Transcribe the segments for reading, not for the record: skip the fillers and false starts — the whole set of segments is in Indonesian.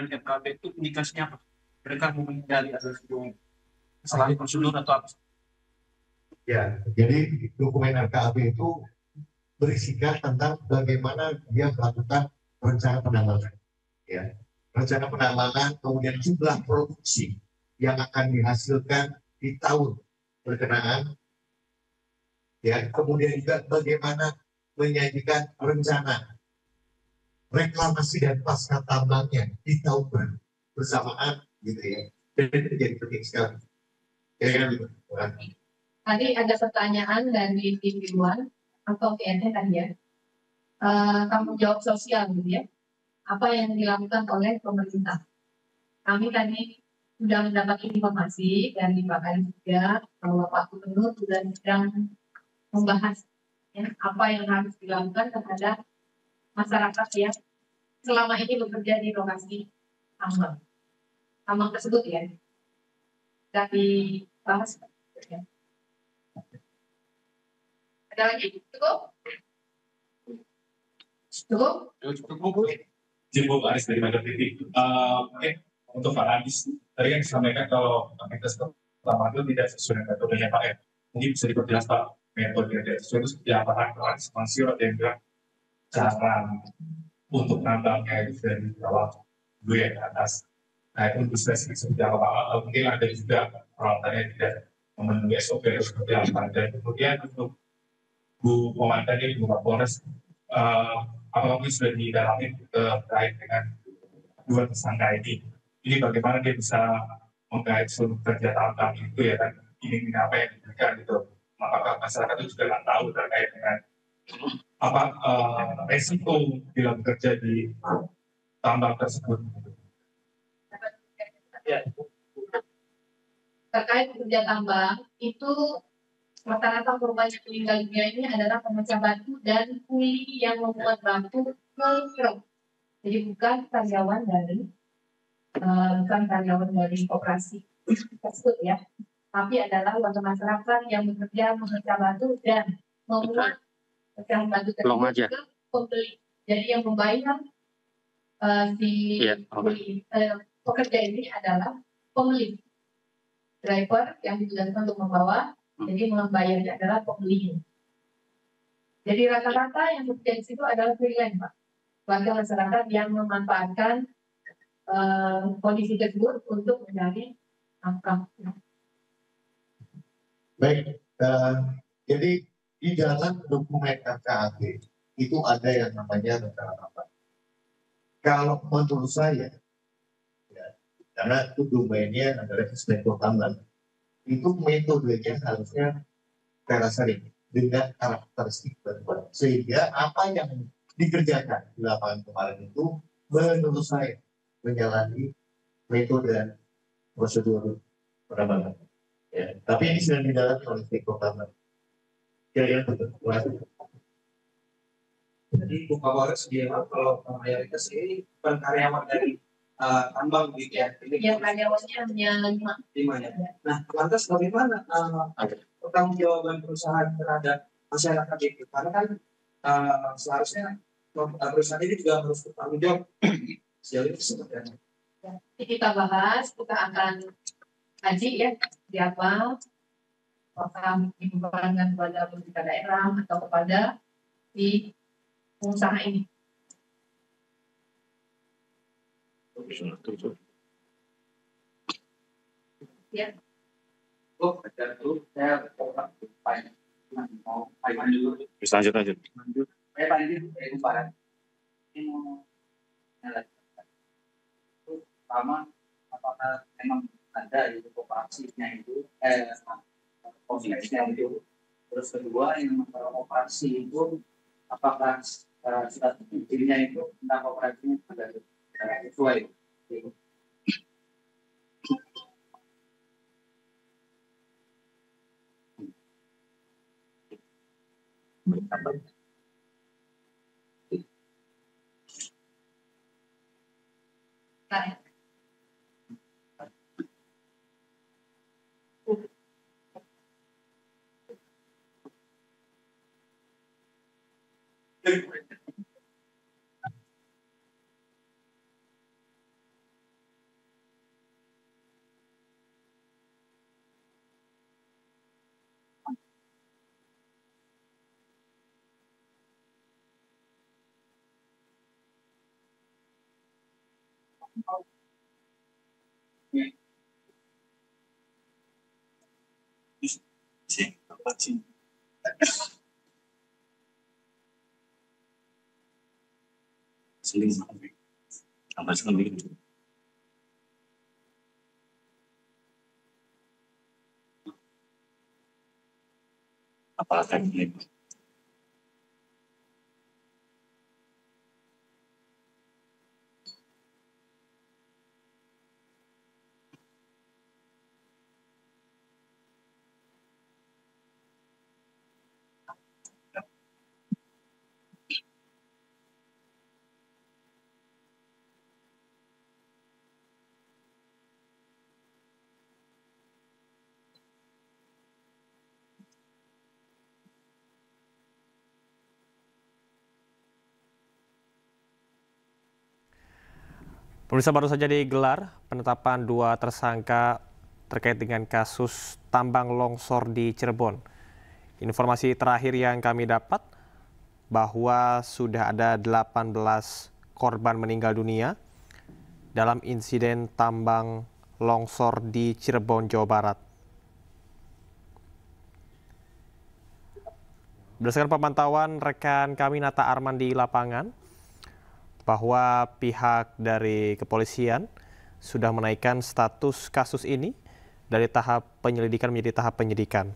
dokumen FKB itu indikasinya apa? Mereka mau menghindari ada sebuah kesalahan prosedur atau apa? Ya, jadi dokumen RKAB itu berisikan tentang bagaimana dia melakukan rencana penambangan. Ya, rencana penambangan, kemudian jumlah produksi yang akan dihasilkan di tahun berkenaan. Ya, kemudian juga bagaimana menyajikan rencana reklamasi dan pasca tambangnya di tahun baru bersamaan, gitu ya. Dan itu jadi penting sekali. Kira-kira gitu. Tadi ada pertanyaan dari Iwan atau PNT tadi ya. Tanggung jawab sosial gitu ya. Apa yang dilakukan oleh pemerintah? Kami tadi sudah mendapat informasi dari Pak Kadi juga bahwa Pak Gubernur sudah sedang membahas ya, apa yang harus dilakukan terhadap masyarakat ya selama ini bekerja di lokasi tambang tersebut ya. Sudah dibahas ya. Ada lagi? Cukup? Cukup. Jemput Aris dari Madam TV. Oke, untuk Pak Anis, tadi kan disampaikan kalau aktivitas pertama itu tidak sesuai dengan metodenya Pak ya. Mungkin bisa diperjelas Pak, metode yang tidak sesuai itu seperti apa? Kalau ekspansif atau yang bilang cara untuk nambangnya itu dari bawah dulu yang ke atas. Nah itu bisa seperti apa Pak? Mungkin ada juga peralatannya tidak memenuhi SOP seperti apa. Dan kemudian untuk Bu Komandan ini, Bu Kapolres, apakah mungkin sudah didalami terkait dengan dua tersangka ini? Ini bagaimana dia bisa menggait seluruh kerja tambang itu ya kan? Ini apa yang diberikan gitu? Apakah masyarakat itu juga nggak tahu terkait dengan apa resiko bila bekerja di tambang tersebut? Ya. Terkait kerja tambang itu rata-rata korban yang meninggal dunia ini adalah pemecah batu dan kuli yang membuat batu ke truk. Jadi bukan karyawan dari operasi tersebut ya, tapi adalah warga masyarakat yang bekerja memecah batu dan memuat pecahan batu tersebut ke pembeli. Jadi yang membayar pekerja ini adalah pembeli. Driver yang ditugaskan untuk membawa, jadi membayarnya adalah pembeli. Jadi rata-rata yang bekerja di situ adalah freelance, Pak. Warga masyarakat yang memanfaatkan kondisi tersebut untuk mencari nafkah. Baik, jadi di dalam dokumen RKAB itu ada yang namanya rencana tambang. Kalau menurut saya, ya, karena itu domainnya adalah inspektur tambang, itu metodenya harusnya terasering dengan karakteristik tertentu, sehingga apa yang dikerjakan di lapangan kemarin itu menurut saya menjalani metode dan prosedur penambangan. Ya, tapi ini sudah didalami oleh inspektur tambang. Kira-kira betul. Jadi Bu Kapolres bilang kalau mayoritas ini bukan karyawan dari tambang gitu ya. Yang karyawannya hanya 5 ya. Nah, lantas bagaimana pertanggungjawaban perusahaan terhadap masyarakat itu? Karena kan seharusnya perusahaan ini juga harus bertanggung jawab. Sejauh ini seperti apa? kita bahas, kita akan kaji ya di apa, apakah dibebankan kepada pemerintah daerah atau kepada di pengusaha ini. Ya. Oh, ada dulu saya mau lanjut. Bisa lanjut. Saya lanjut dari Barat. Ini mau pertama, apakah memang ada itu operasinya itu kondisinya itu. Terus kedua yang operasi itu apakah sudah izinnya itu tentang operasinya sudah sesuai. Pemirsa, baru saja digelar penetapan 2 tersangka terkait dengan kasus tambang longsor di Cirebon. Informasi terakhir yang kami dapat bahwa sudah ada 18 korban meninggal dunia dalam insiden tambang longsor di Cirebon, Jawa Barat. Berdasarkan pemantauan rekan kami Nata Arman di lapangan, bahwa pihak dari kepolisian sudah menaikkan status kasus ini dari tahap penyelidikan menjadi tahap penyidikan.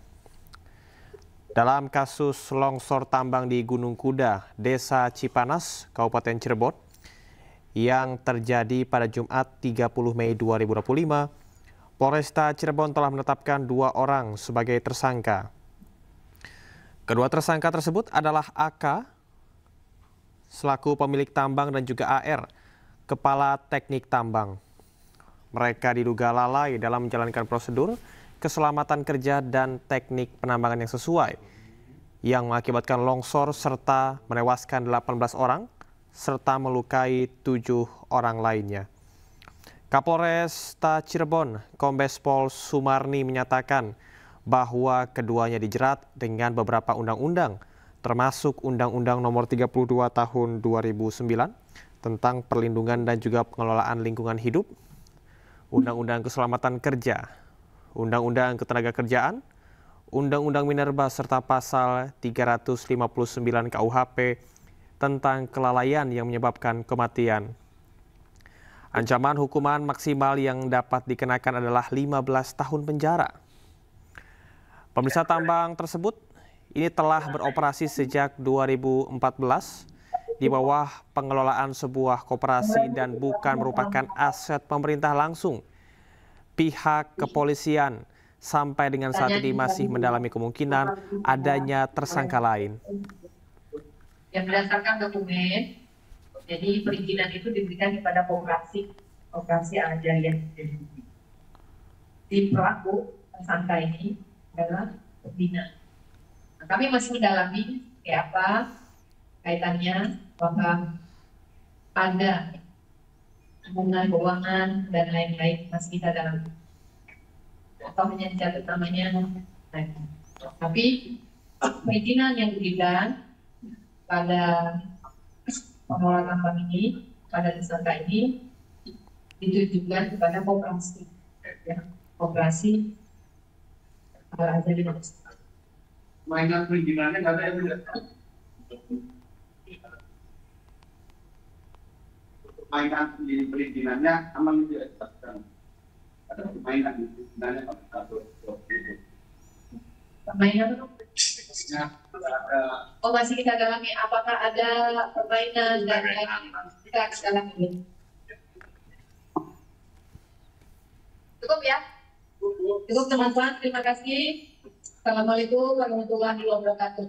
Dalam kasus longsor tambang di Gunung Kuda, Desa Cipanas, Kabupaten Cirebon, yang terjadi pada Jumat 30 Mei 2025, Polresta Cirebon telah menetapkan 2 orang sebagai tersangka. Kedua tersangka tersebut adalah AK, selaku pemilik tambang, dan juga AR, kepala teknik tambang. Mereka diduga lalai dalam menjalankan prosedur keselamatan kerja dan teknik penambangan yang sesuai, yang mengakibatkan longsor serta menewaskan 18 orang, serta melukai 7 orang lainnya. Kapolresta Cirebon, Kombes Pol Sumarni menyatakan bahwa keduanya dijerat dengan beberapa undang-undang, termasuk Undang-Undang Nomor 32 Tahun 2009 tentang perlindungan dan juga pengelolaan lingkungan hidup, Undang-Undang Keselamatan Kerja, Undang-Undang Ketenagakerjaan, Undang-Undang Minerba, serta Pasal 359 KUHP tentang kelalaian yang menyebabkan kematian. Ancaman hukuman maksimal yang dapat dikenakan adalah 15 tahun penjara. Pemirsa, tambang tersebut ini telah beroperasi sejak 2014 di bawah pengelolaan sebuah koperasi dan bukan merupakan aset pemerintah langsung. Pihak kepolisian sampai dengan saat ini masih mendalami kemungkinan adanya tersangka lain. Yang berdasarkan dokumen, jadi perizinan itu diberikan kepada koperasi Al-Jariah. Si pelaku tersangka ini adalah pembina. Kami masih mendalami kayak apa kaitannya, bahwa ada hubungan keuangan dan lain-lain masih kita dalami. Atau hanya dicatat namanya. Tapi perizinan yang diberikan pada pengelola tambang ini, pada tersangka ini, ditujukan kepada koperasi, koperasi Al-Jariah. Mainan perizinannya nggak ada yang tidak. Mainan di perizinannya aman tidak ditetapkan. Ada mainan di perizinannya atau itu. Permainan masih kita dalami apakah ada permainan dan kita dalami. Cukup ya? Cukup teman-teman, terima kasih. Assalamualaikum warahmatullahi wabarakatuh.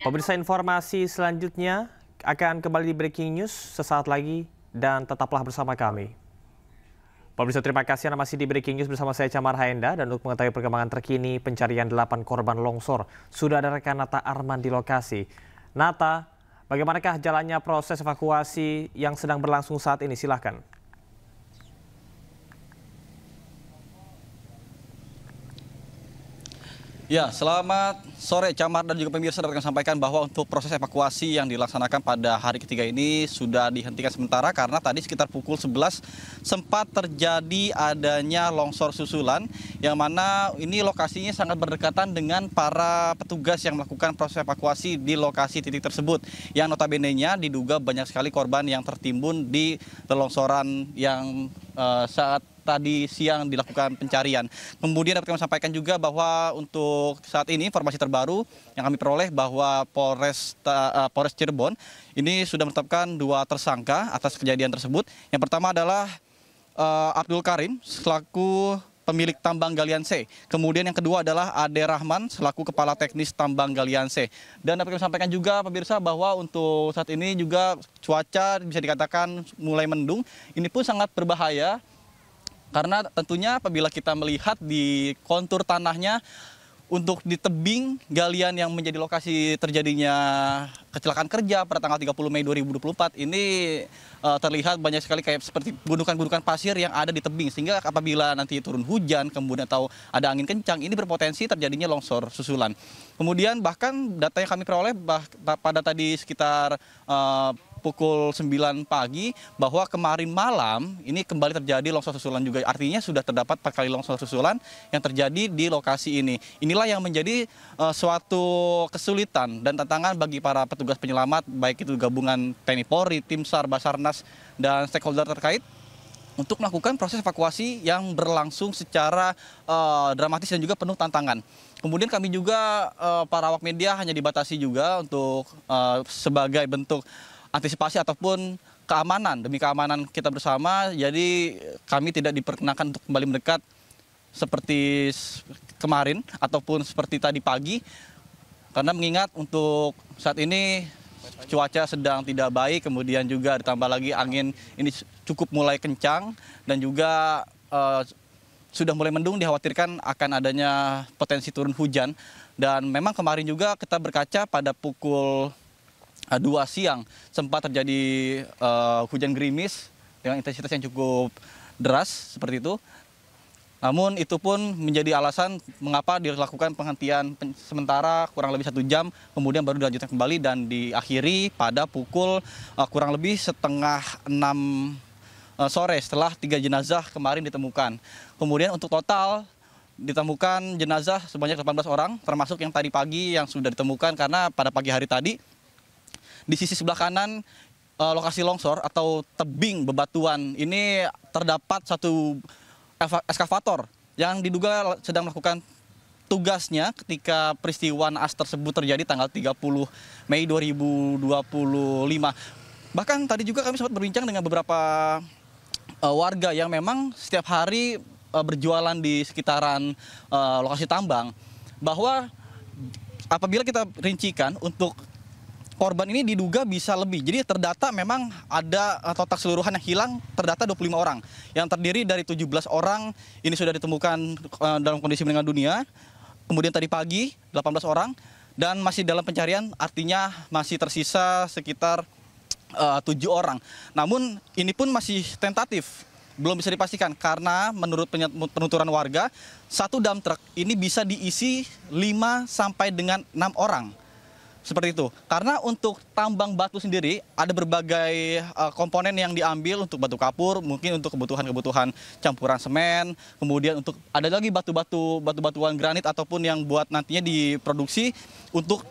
Pemirsa, informasi selanjutnya akan kembali di Breaking News sesaat lagi dan tetaplah bersama kami. Pemirsa, terima kasih Anda masih di Breaking News bersama saya Camar Haenda, dan untuk mengetahui perkembangan terkini pencarian 8 korban longsor, sudah ada rekan Nata Arman di lokasi. Nata, bagaimanakah jalannya proses evakuasi yang sedang berlangsung saat ini? Silahkan. Ya, selamat sore Camar dan juga pemirsa. Dapat kami sampaikan bahwa untuk proses evakuasi yang dilaksanakan pada hari ketiga ini sudah dihentikan sementara karena tadi sekitar pukul 11 sempat terjadi adanya longsor susulan yang mana ini lokasinya sangat berdekatan dengan para petugas yang melakukan proses evakuasi di lokasi titik tersebut. Yang notabene-nya diduga banyak sekali korban yang tertimbun di longsoran yang saat tadi siang dilakukan pencarian. Kemudian dapat kami sampaikan juga bahwa untuk saat ini informasi terbaru yang kami peroleh bahwa Polres Cirebon ini sudah menetapkan 2 tersangka atas kejadian tersebut. Yang pertama adalah Abdul Karim selaku pemilik tambang galian C. Kemudian yang kedua adalah Ade Rahman selaku kepala teknis tambang galian C. Dan dapat kami sampaikan juga pemirsa bahwa untuk saat ini juga cuaca bisa dikatakan mulai mendung. Ini pun sangat berbahaya karena tentunya apabila kita melihat di kontur tanahnya untuk di tebing galian yang menjadi lokasi terjadinya kecelakaan kerja pada tanggal 30 Mei 2024 ini terlihat banyak sekali kayak seperti gundukan-gundukan pasir yang ada di tebing, sehingga apabila nanti turun hujan kemudian atau ada angin kencang ini berpotensi terjadinya longsor susulan. Kemudian bahkan data yang kami peroleh pada tadi sekitar pukul 9 pagi bahwa kemarin malam ini kembali terjadi longsor susulan juga. Artinya sudah terdapat 4 kali longsor susulan yang terjadi di lokasi ini. Inilah yang menjadi suatu kesulitan dan tantangan bagi para petugas penyelamat, baik itu gabungan TNI Polri, Tim SAR, Basarnas, dan stakeholder terkait untuk melakukan proses evakuasi yang berlangsung secara dramatis dan juga penuh tantangan. Kemudian kami juga para awak media hanya dibatasi juga untuk sebagai bentuk antisipasi ataupun keamanan, demi keamanan kita bersama, jadi kami tidak diperkenakan untuk kembali mendekat seperti kemarin ataupun seperti tadi pagi, karena mengingat untuk saat ini cuaca sedang tidak baik, kemudian juga ditambah lagi angin ini cukup mulai kencang dan juga sudah mulai mendung, dikhawatirkan akan adanya potensi turun hujan. Dan memang kemarin juga kita berkaca pada pukul 2 siang sempat terjadi hujan gerimis dengan intensitas yang cukup deras seperti itu. Namun itu pun menjadi alasan mengapa dilakukan penghentian sementara kurang lebih 1 jam, kemudian baru dilanjutkan kembali dan diakhiri pada pukul kurang lebih setengah 6 sore setelah 3 jenazah kemarin ditemukan. Kemudian untuk total ditemukan jenazah sebanyak 18 orang, termasuk yang tadi pagi yang sudah ditemukan karena pada pagi hari tadi di sisi sebelah kanan lokasi longsor atau tebing bebatuan ini terdapat satu eskavator yang diduga sedang melakukan tugasnya ketika peristiwa naas tersebut terjadi tanggal 30 Mei 2025. Bahkan tadi juga kami sempat berbincang dengan beberapa warga yang memang setiap hari berjualan di sekitaran lokasi tambang, bahwa apabila kita rincikan untuk korban ini diduga bisa lebih. Jadi terdata memang ada total keseluruhan yang hilang terdata 25 orang. Yang terdiri dari 17 orang ini sudah ditemukan dalam kondisi meninggal dunia. Kemudian tadi pagi 18 orang dan masih dalam pencarian, artinya masih tersisa sekitar 7 orang. Namun ini pun masih tentatif, belum bisa dipastikan karena menurut penuturan warga, satu dump truck ini bisa diisi 5 sampai dengan 6 orang. Seperti itu. Karena untuk tambang batu sendiri ada berbagai komponen yang diambil untuk batu kapur, mungkin untuk kebutuhan campuran semen, kemudian untuk ada lagi batu-batuan granit ataupun yang buat nantinya diproduksi untuk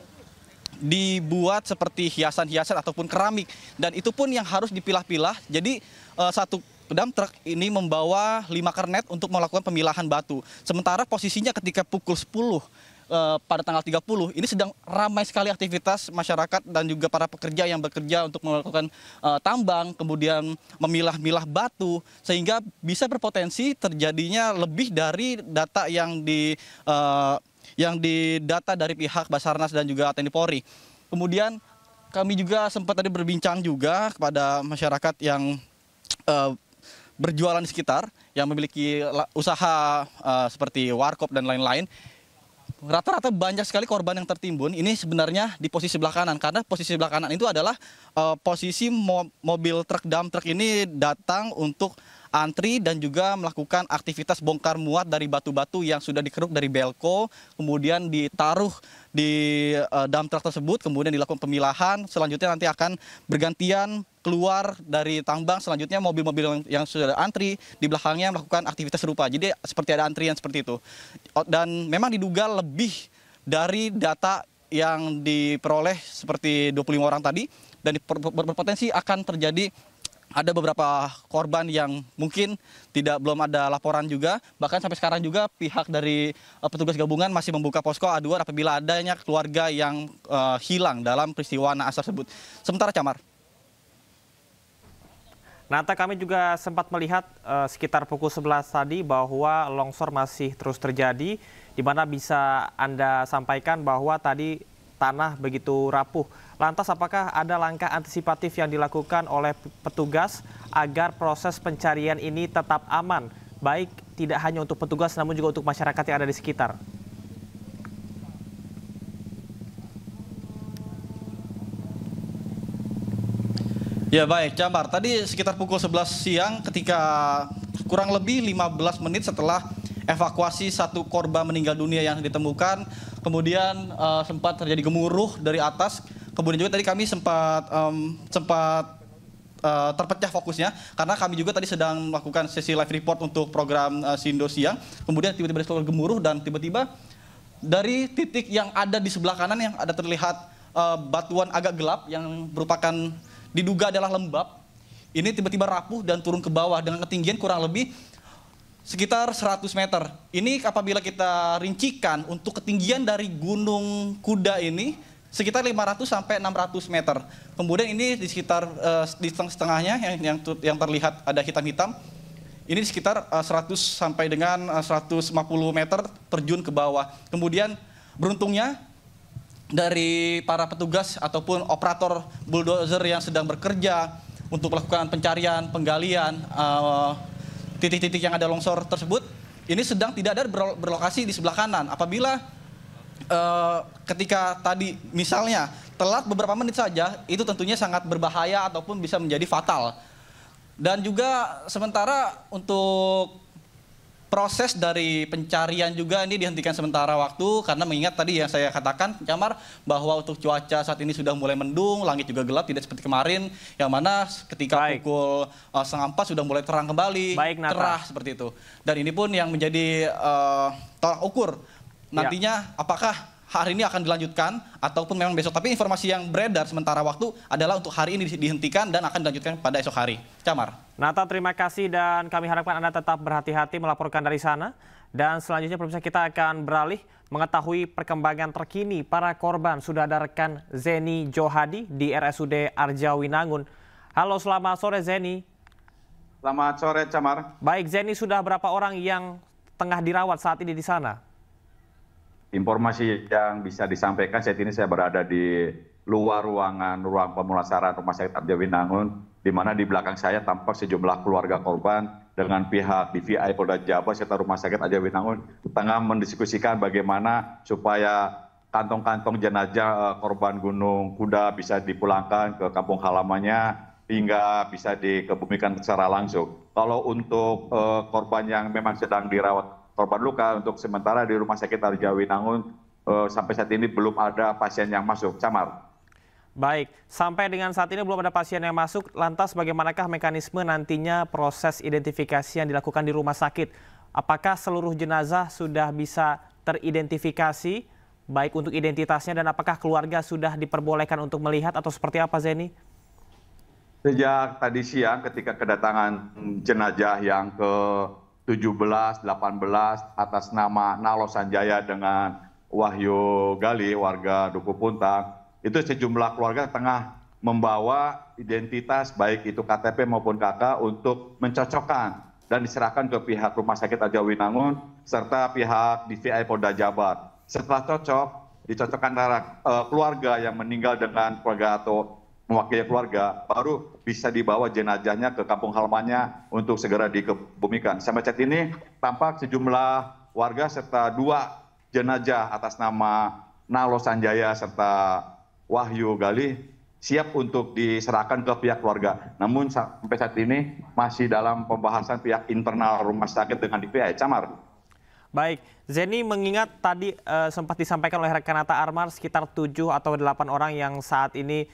dibuat seperti hiasan-hiasan ataupun keramik, dan itu pun yang harus dipilah-pilah. Jadi satu dump truck ini membawa 5 kernet untuk melakukan pemilahan batu. Sementara posisinya ketika pukul 10 pada tanggal 30 ini sedang ramai sekali aktivitas masyarakat dan juga para pekerja yang bekerja untuk melakukan tambang, kemudian memilah-milah batu, sehingga bisa berpotensi terjadinya lebih dari data yang didata dari pihak Basarnas dan juga TNI Polri. Kemudian kami juga sempat tadi berbincang juga kepada masyarakat yang berjualan di sekitar, yang memiliki usaha seperti warkop dan lain-lain. rata-rata banyak sekali korban yang tertimbun. Ini sebenarnya di posisi sebelah kanan, karena posisi sebelah kanan itu adalah posisi mobil truk dump truck ini datang untuk antri dan juga melakukan aktivitas bongkar muat dari batu-batu yang sudah dikeruk dari belko, kemudian ditaruh di dump truck tersebut, kemudian dilakukan pemilahan. Selanjutnya nanti akan bergantian keluar dari tambang, selanjutnya mobil-mobil yang sudah antri di belakangnya melakukan aktivitas serupa. Jadi seperti ada antrian seperti itu. Dan memang diduga lebih dari data yang diperoleh seperti 25 orang tadi, dan berpotensi akan terjadi ada beberapa korban yang mungkin belum ada laporan juga. Bahkan sampai sekarang juga pihak dari petugas gabungan masih membuka posko aduan apabila adanya keluarga yang hilang dalam peristiwa naas tersebut. Sementara Camar. Nata, kami juga sempat melihat sekitar pukul 11 tadi bahwa longsor masih terus terjadi, di mana bisa Anda sampaikan bahwa tadi tanah begitu rapuh. Lantas apakah ada langkah antisipatif yang dilakukan oleh petugas agar proses pencarian ini tetap aman, baik tidak hanya untuk petugas namun juga untuk masyarakat yang ada di sekitar? Ya baik, Camar. Tadi sekitar pukul 11 siang ketika kurang lebih 15 menit setelah evakuasi satu korban meninggal dunia yang ditemukan, kemudian sempat terjadi gemuruh dari atas. Kemudian juga tadi kami sempat terpecah fokusnya karena kami juga tadi sedang melakukan sesi live report untuk program Sindo Siang. Kemudian tiba-tiba ada gemuruh dan tiba-tiba dari titik yang ada di sebelah kanan yang ada terlihat batuan agak gelap yang merupakan diduga adalah lembab. Ini tiba-tiba rapuh dan turun ke bawah dengan ketinggian kurang lebih sekitar 100 meter. Ini apabila kita rincikan untuk ketinggian dari Gunung Kuda ini sekitar 500 sampai 600 meter. Kemudian ini di sekitar di setengahnya yang terlihat ada hitam-hitam. Ini sekitar 100 sampai dengan 150 meter terjun ke bawah. Kemudian beruntungnya dari para petugas ataupun operator bulldozer yang sedang bekerja untuk melakukan pencarian, penggalian titik-titik yang ada longsor tersebut, ini sedang tidak ada berlokasi di sebelah kanan. Apabila ketika tadi misalnya telat beberapa menit saja, itu tentunya sangat berbahaya ataupun bisa menjadi fatal. Dan juga sementara untuk proses dari pencarian juga ini dihentikan sementara waktu karena mengingat tadi yang saya katakan, Camar, bahwa untuk cuaca saat ini sudah mulai mendung, langit juga gelap, tidak seperti kemarin yang mana ketika pukul 3:30 sudah mulai terang kembali, cerah seperti itu. Dan ini pun yang menjadi tolak ukur nantinya apakah hari ini akan dilanjutkan ataupun memang besok. Tapi informasi yang beredar sementara waktu adalah untuk hari ini dihentikan dan akan dilanjutkan pada esok hari. Camar. Nata, terima kasih dan kami harapkan Anda tetap berhati-hati melaporkan dari sana. Dan selanjutnya pemirsa kita akan beralih mengetahui perkembangan terkini para korban. Sudah ada rekan Zeni Johadi di RSUD Arjawinangun. Halo, selamat sore Zeni. Selamat sore Camar. Baik Zeni, sudah berapa orang yang tengah dirawat saat ini di sana? Informasi yang bisa disampaikan saat ini saya berada di luar ruang pemulasaran Rumah Sakit Arjawinangun, di mana di belakang saya tampak sejumlah keluarga korban dengan pihak DVI Polda Jabar serta Rumah Sakit Arjawinangun tengah mendiskusikan bagaimana supaya kantong-kantong jenazah korban Gunung Kuda bisa dipulangkan ke kampung halamannya hingga bisa dikebumikan secara langsung. Kalau untuk korban yang memang sedang dirawat korban luka, untuk sementara di Rumah Sakit Arjawinangun sampai saat ini belum ada pasien yang masuk. Camar. Baik, sampai dengan saat ini belum ada pasien yang masuk. Lantas bagaimanakah mekanisme nantinya proses identifikasi yang dilakukan di rumah sakit? Apakah seluruh jenazah sudah bisa teridentifikasi, baik untuk identitasnya, dan apakah keluarga sudah diperbolehkan untuk melihat atau seperti apa, Zeni? Sejak tadi siang ketika kedatangan jenazah yang ke 17, 18 atas nama Nalo Sanjaya dengan Wahyu Gali, warga Duku Puntang, itu sejumlah keluarga tengah membawa identitas baik itu KTP maupun KK untuk mencocokkan dan diserahkan ke pihak Rumah Sakit Arjawinangun serta pihak DVI Polda Jabar. Setelah dicocokkan antara keluarga yang meninggal dengan keluarga atau mewakili keluarga, baru bisa dibawa jenazahnya ke kampung halamannya untuk segera dikebumikan. Sampai saat ini tampak sejumlah warga serta 2 jenazah atas nama Nalo Sanjaya serta Wahyu Galih siap untuk diserahkan ke pihak keluarga. Namun sampai saat ini masih dalam pembahasan pihak internal rumah sakit dengan DPI. Camar. Baik, Zeni mengingat tadi sempat disampaikan oleh rekan Atta Armar sekitar 7 atau 8 orang yang saat ini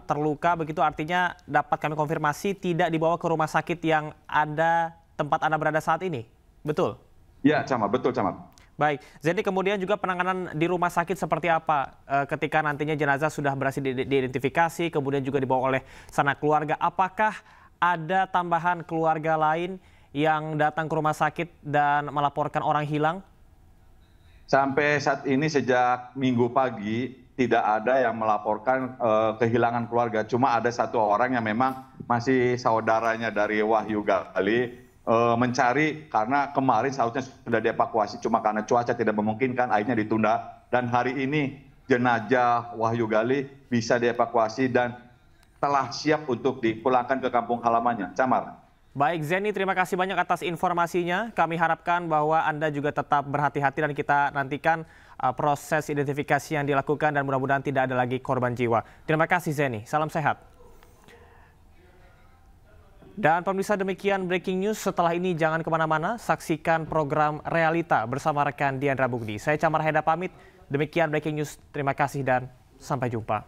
terluka, begitu artinya dapat kami konfirmasi tidak dibawa ke rumah sakit yang ada tempat Anda berada saat ini, betul? Ya, Camar, betul Camar. Baik, jadi kemudian juga penanganan di rumah sakit seperti apa ketika nantinya jenazah sudah berhasil diidentifikasi, kemudian juga dibawa oleh sanak keluarga. Apakah ada tambahan keluarga lain yang datang ke rumah sakit dan melaporkan orang hilang? Sampai saat ini sejak Minggu pagi tidak ada yang melaporkan kehilangan keluarga. Cuma ada satu orang yang memang masih saudaranya dari Wahyu Galih mencari karena kemarin seharusnya sudah dievakuasi, cuma karena cuaca tidak memungkinkan akhirnya ditunda, dan hari ini jenazah Wahyu Galih bisa dievakuasi dan telah siap untuk dipulangkan ke kampung halamannya. Camar. Baik Zeni, terima kasih banyak atas informasinya. Kami harapkan bahwa Anda juga tetap berhati-hati dan kita nantikan proses identifikasi yang dilakukan dan mudah-mudahan tidak ada lagi korban jiwa. Terima kasih Zeni, salam sehat. Dan pemirsa, demikian breaking news. Setelah ini jangan kemana-mana, saksikan program Realita bersama rekan Diandra Bugdi. Saya Camar Haida pamit, demikian breaking news. Terima kasih dan sampai jumpa.